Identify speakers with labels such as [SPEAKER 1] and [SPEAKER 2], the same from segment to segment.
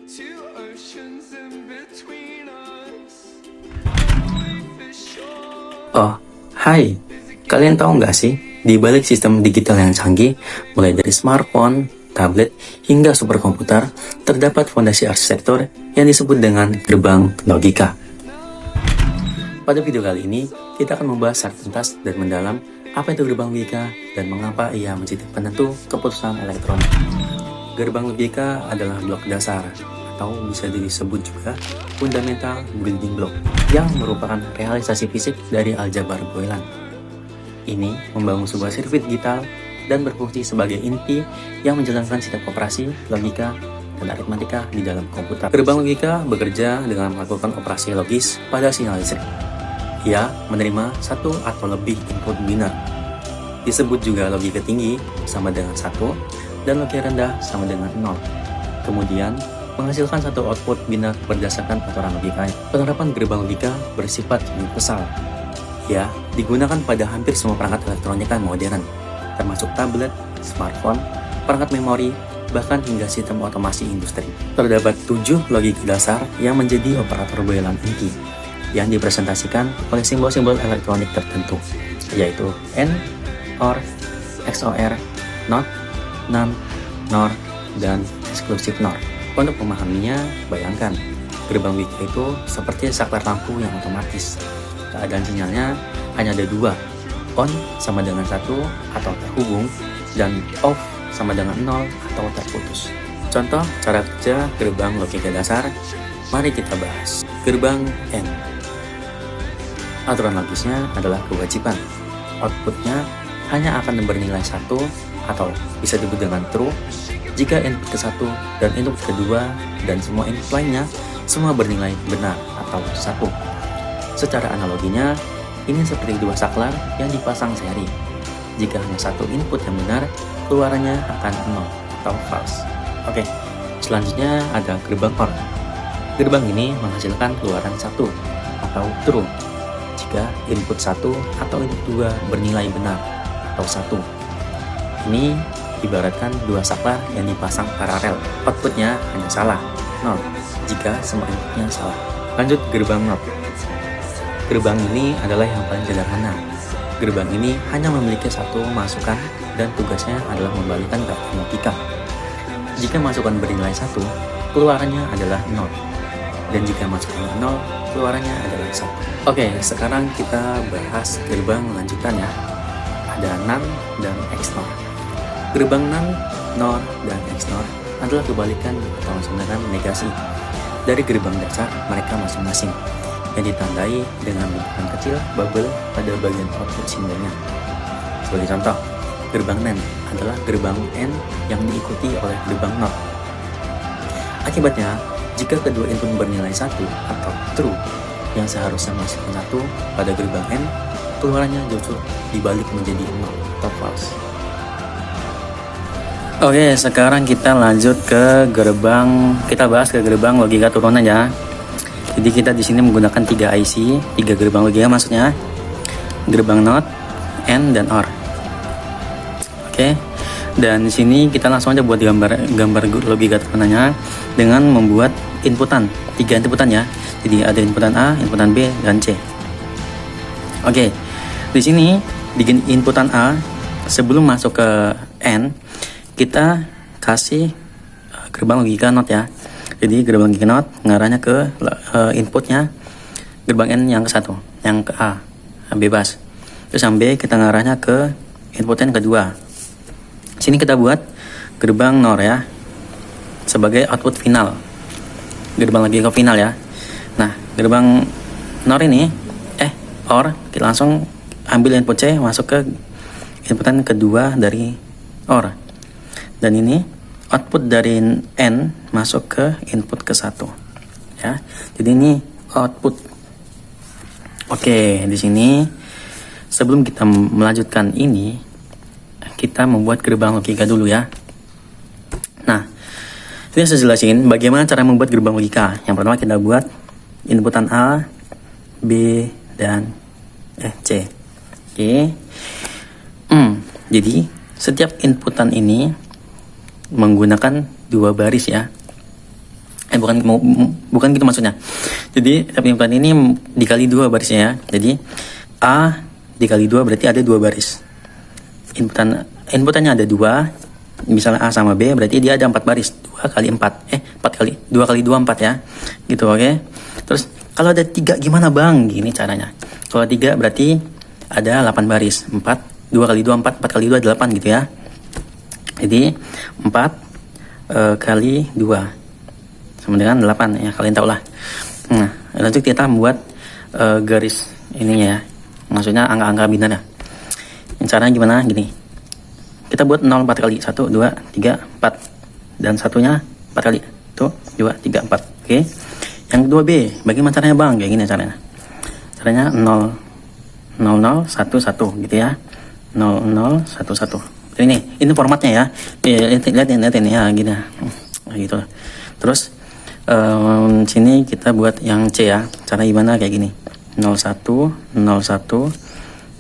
[SPEAKER 1] Two oceans in between us.
[SPEAKER 2] Oh, hai. Kalian tahu nggak sih, di balik sistem digital yang canggih, mulai dari smartphone, tablet, hingga superkomputer, terdapat fondasi arsitektur yang disebut dengan gerbang logika. Pada video kali ini, kita akan membahas secara tuntas dan mendalam apa itu gerbang logika dan mengapa ia menjadi penentu keputusan elektronik. Gerbang logika adalah blok dasar, atau bisa disebut juga fundamental building block, yang merupakan realisasi fisik dari aljabar Boylan. Ini membangun sebuah sirkuit digital dan berfungsi sebagai inti yang menjalankan sistem operasi, logika, dan aritmatika di dalam komputer. Gerbang logika bekerja dengan melakukan operasi logis pada sinyal listrik. Ia menerima satu atau lebih input biner. Disebut juga logika tinggi sama dengan 1 dan logika rendah sama dengan 0. Kemudian menghasilkan satu output biner berdasarkan aturan logika. Penerapan gerbang logika bersifat universal. Ia digunakan pada hampir semua perangkat elektronika modern, termasuk tablet, smartphone, perangkat memori, bahkan hingga sistem otomasi industri. Terdapat 7 logika dasar yang menjadi operator Boylan inti, yang dipresentasikan oleh simbol-simbol elektronik tertentu, yaitu AND, OR, XOR, NOT, NAND, NOR, dan eksklusif NOR. Untuk memahaminya, bayangkan, gerbang logika itu seperti saklar lampu yang otomatis. Keadaan sinyalnya hanya ada 2, on sama dengan 1 atau terhubung, dan off sama dengan 0 atau terputus. Contoh cara kerja gerbang logika dasar, mari kita bahas. Gerbang N. Aturan logisnya adalah kewajiban. Outputnya hanya akan bernilai 1 atau bisa disebut dengan true jika input ke-1 dan input kedua dan semua input lainnya semua bernilai benar atau 1. Secara analoginya, ini seperti 2 saklar yang dipasang seri. Jika hanya 1 input yang benar, keluarannya akan 0 atau false. Oke, selanjutnya ada gerbang OR. Gerbang ini menghasilkan keluaran 1 atau true jika input 1 atau input 2 bernilai benar atau 1. Ini ibaratkan 2 saklar yang dipasang paralel. Outputnya hanya salah, 0, jika semua inputnya salah. Lanjut gerbang NOT. Gerbang ini adalah yang paling sederhana. Gerbang ini hanya memiliki 1 masukan dan tugasnya adalah membalikan grafik logika. Jika masukan bernilai 1, keluarannya adalah 0. Dan jika masukan 0, keluarannya adalah 1. Oke, sekarang kita bahas gerbang lanjutan ya. Ada NAND dan XNOR. Gerbang NAND, NOR, dan XNOR adalah kebalikan atau sebenarnya negasi dari gerbang dasar mereka masing-masing, yang ditandai dengan bentukan kecil bubble pada bagian output simbolnya. Sebagai contoh, gerbang NAND adalah gerbang N yang diikuti oleh gerbang NOR. Akibatnya, jika kedua input bernilai 1 atau true yang seharusnya masuk ke 1 pada gerbang N, keluarannya justru dibalik menjadi 0 atau false. Oke, sekarang kita lanjut ke gerbang, kita bahas ke gerbang logika turunan ya. Jadi kita di sini menggunakan 3 IC, 3 gerbang logika maksudnya. Gerbang NOT, N, dan OR. Oke. Dan di sini kita langsung aja buat gambar logika turunannya dengan membuat inputan, 3 inputan ya. Jadi ada inputan A, inputan B, dan C. Oke. Di sini di inputan A sebelum masuk ke N, kita kasih gerbang logika NOT ya. Jadi gerbang logika NOT ngarahnya ke inputnya gerbang N yang ke-1, yang ke A, bebas. Terus yang B kita ngarahnya ke input yang kedua. Sini kita buat gerbang NOR ya, sebagai output final, gerbang logika final ya. Nah, gerbang NOR ini, OR, kita langsung ambil input C masuk ke inputan kedua dari OR. Dan ini output dari N masuk ke input ke-1 ya. Jadi ini output. Oke, di sini sebelum kita melanjutkan ini, kita membuat gerbang logika dulu ya. Nah, ini saya jelasin bagaimana cara membuat gerbang logika. Yang pertama kita buat inputan A, B, dan C. Oke. Jadi setiap inputan ini menggunakan 2 baris ya. Bukan gitu maksudnya. Jadi tab inputan ini dikali 2 barisnya ya. Jadi A dikali 2 berarti ada 2 baris. Inputannya ada 2. Misalnya A sama B berarti dia ada 4 baris. 2 kali 4. 4 kali 2 kali 2 4 ya. Gitu, oke. Terus kalau ada 3 gimana Bang? Gini caranya. Kalau 3 berarti ada 8 baris. 4 2 kali 2 4, 4 kali 2 8 gitu ya. Jadi 4 kali 2 sama dengan 8 ya, kalian tahu lah. Nah, lanjut kita membuat garis ininya ya. Maksudnya angka-angka biner ya. Caranya gimana? Gini. Kita buat 0 4 kali. 1 2 3 4. Dan satunya 4 kali. 1 2 3 4. Oke. Yang kedua B, bagaimana caranya Bang? Kayak gini caranya. Caranya 0 0 0 1 1 gitu ya. 0 0 1 1. Ini formatnya ya. Lihat ini ya gini. Gitu. Terus sini kita buat yang C ya. Cara gimana kayak gini. 01 01 01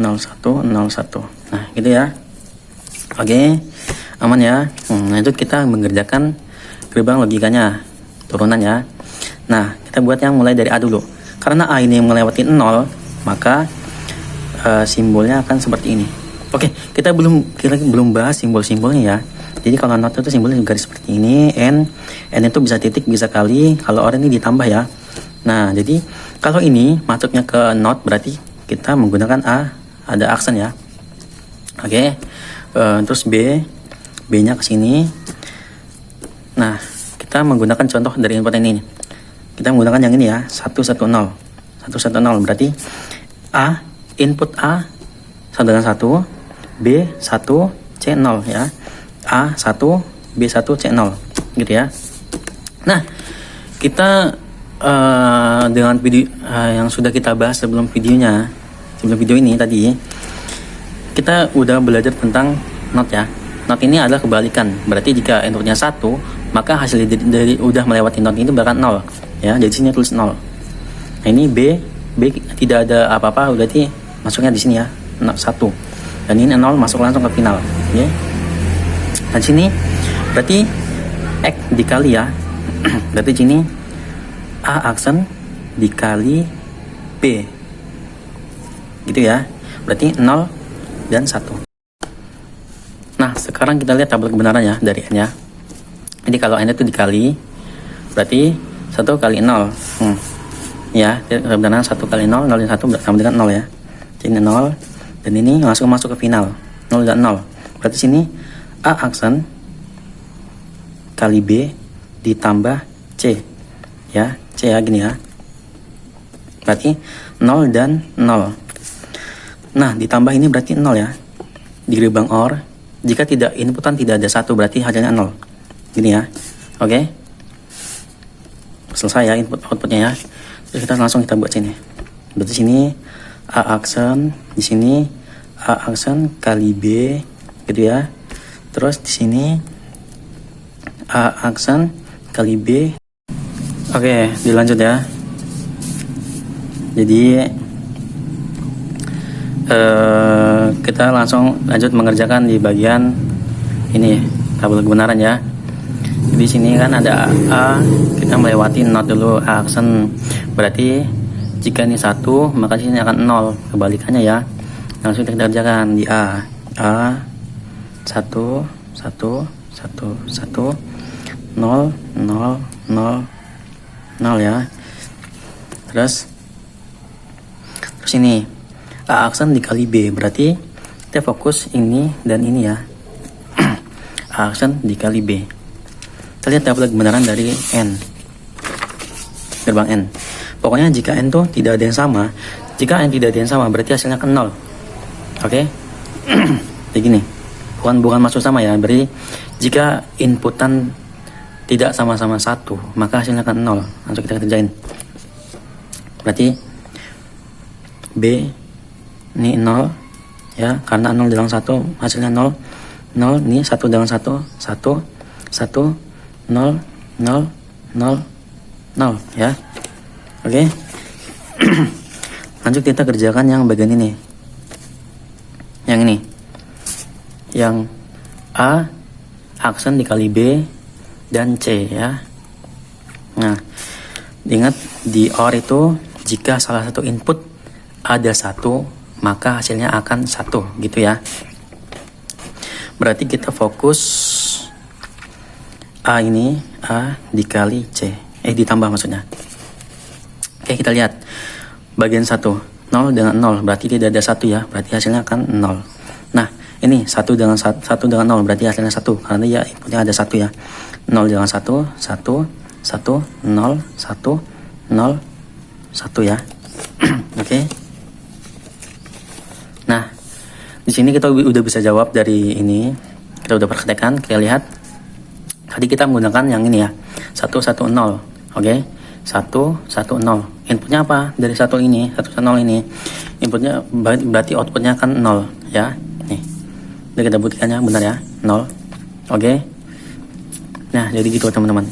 [SPEAKER 2] 01. Nah, gitu ya. Oke. Aman ya. Lanjut kita mengerjakan gerbang logikanya. Turunan ya. Nah, kita buat yang mulai dari A dulu. Karena A ini melewati 0, maka simbolnya akan seperti ini. Oke, kita belum bahas simbol-simbolnya ya. Jadi kalau not itu simbolnya garis seperti ini, n itu bisa titik, bisa kali, kalau or ini ditambah ya. Nah, jadi kalau ini masuknya ke not berarti kita menggunakan A, ada aksen ya. Oke. Terus B-nya ke sini. Nah, kita menggunakan contoh dari input ini. Kita menggunakan yang ini ya, 110. 110 berarti A, input A sama dengan 1, B 1, C 0 ya. A 1, B 1, C 0 gitu ya. Nah, kita dengan video yang sudah kita bahas sebelum video ini tadi, kita udah belajar tentang not ya. Not ini adalah kebalikan. Berarti jika inputnya 1, maka hasil dari udah melewati not itu bakal 0 ya. Jadi sini tulis 0. Nah, ini B tidak ada apa-apa, berarti masuknya di sini ya, 1. Dan ini 0 masuk langsung ke final. Oke. Dan sini berarti X dikali ya. Berarti sini A aksen dikali B. Gitu ya. Berarti 0 dan 1. Nah, sekarang kita lihat tabel kebenaran ya dari N ya. Jadi kalau N itu dikali, berarti 1 kali 0. Ya, kebenaran 1 kali 0, 0 dan 1 sama dengan 0 ya. Ini 0, dan ini masuk ke final. 0 dan 0. Berarti sini A aksen kali B ditambah C. Ya, C ya gini ya. Berarti 0 dan 0. Nah, ditambah ini berarti 0 ya. Di gerbang OR, jika tidak inputan tidak ada 1 berarti hasilnya 0. Gini ya. Oke. Selesai ya outputnya ya. Terus kita langsung buat sini. Berarti sini A aksen, di sini A aksen kali B gitu ya. Terus di sini A aksen kali B. Oke, dilanjut ya. Jadi kita langsung lanjut mengerjakan di bagian ini tabel kebenaran ya. Di sini kan ada A, kita melewati not dulu A aksen. Berarti jika ini 1, maka sini akan 0. Kebalikannya ya. Langsung kita kerjakan di A 1 1 1 1 0 0 0 0 ya. Terus ini A aksen dikali B, berarti kita fokus ini dan ini ya. A aksen dikali B. Kita lihat tabel kebenaran dari N, gerbang N. Pokoknya jika N tuh tidak ada yang sama, jika N tidak ada yang sama berarti hasilnya ke 0. Oke. Kayak gini. Bukan masuk sama ya. Berarti jika inputan tidak sama-sama 1, maka hasilnya akan 0. Langsung kita kerjain. Berarti B ini 0 ya, karena 0 dalam 1 hasilnya 0. 0 ini 1 dalam 1 1 1 0 0 0 0 ya. Oke. Lanjut kita kerjakan yang bagian ini. Yang ini. Yang A aksen dikali B dan C ya. Nah, ingat di OR itu jika salah satu input ada 1, maka hasilnya akan 1 gitu ya. Berarti kita fokus A ini, A dikali C. Ditambah maksudnya. Oke, kita lihat. Bagian 1, 0 dengan 0, berarti tidak ada 1 ya. Berarti hasilnya akan 0. Nah, ini 1 dengan 1 dengan 0, berarti hasilnya 1. Karena ya inputnya ada 1 ya. 0 dengan 1, 1, 1, 0, 1, 0, 1 ya. Oke. Nah, di sini kita udah bisa jawab dari ini. Kita udah praktekkan, kita lihat. Tadi kita menggunakan yang ini ya. 1, 1, 0. Oke. 1, 1, 0. Inputnya apa? Dari 1 ini, 1, 1, 0 ini. Inputnya berarti outputnya akan 0 ya. Nih. Udah kita buktikannya benar ya. 0. Oke. Nah, jadi gitu teman-teman.